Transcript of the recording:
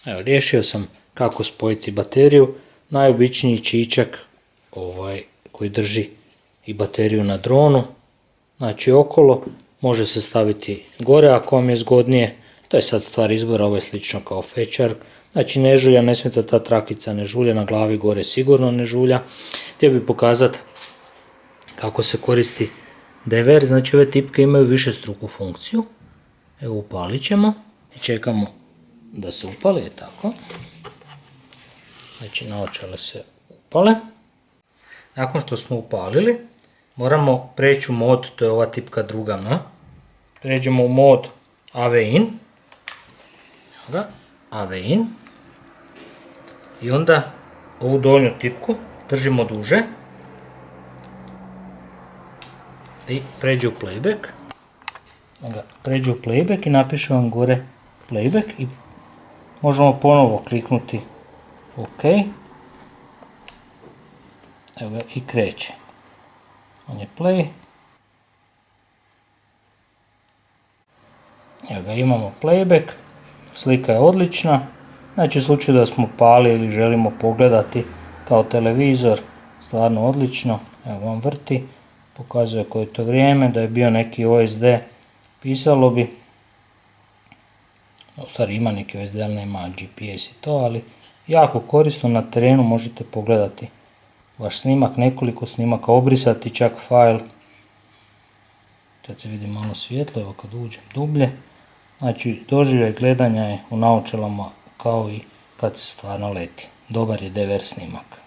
Evo, riješio sam kako spojiti bateriju. Najobičniji čičak koji drži i bateriju na dronu. Znači okolo, može se staviti gore ako vam je zgodnije. To je sad stvar izbora, ovo je slično kao fečar. Znači ne žulja, ne smeta ta trakica, ne žulja, na glavi gore sigurno ne žulja. Htio bih pokazati kako se koristi dever. Znači ove tipke imaju višestruku funkciju. Evo, upalit ćemo i čekamo da se upali, je tako. Znači naočale se upale. Nakon što smo upalili, moramo preći u mod, to je ova tipka druga M. Pređemo u mod AV in. AV in. I onda ovu donju tipku držimo duže. I pređe u playback. Pređe u playback i napiše vam gore playback i možemo ponovo kliknuti OK. Evo ga, i kreće. On je play. Evo ga, imamo playback. Slika je odlična. Znači u slučaju da smo pali ili želimo pogledati kao televizor, stvarno odlično. Evo vam vrti. Pokazuje koje je to vrijeme, da je bio neki OSD, pisalo bi. U stvari ima neki OSD, ali nema GPS i to, ali jako korisno na terenu, možete pogledati vaš snimak, nekoliko snimaka, obrisati čak file. Kad se vidi malo svjetlo, evo kad uđem dublje. Znači doživljaj gledanja je u naočalama kao i kad se stvarno leti. Dobar je DVR snimak.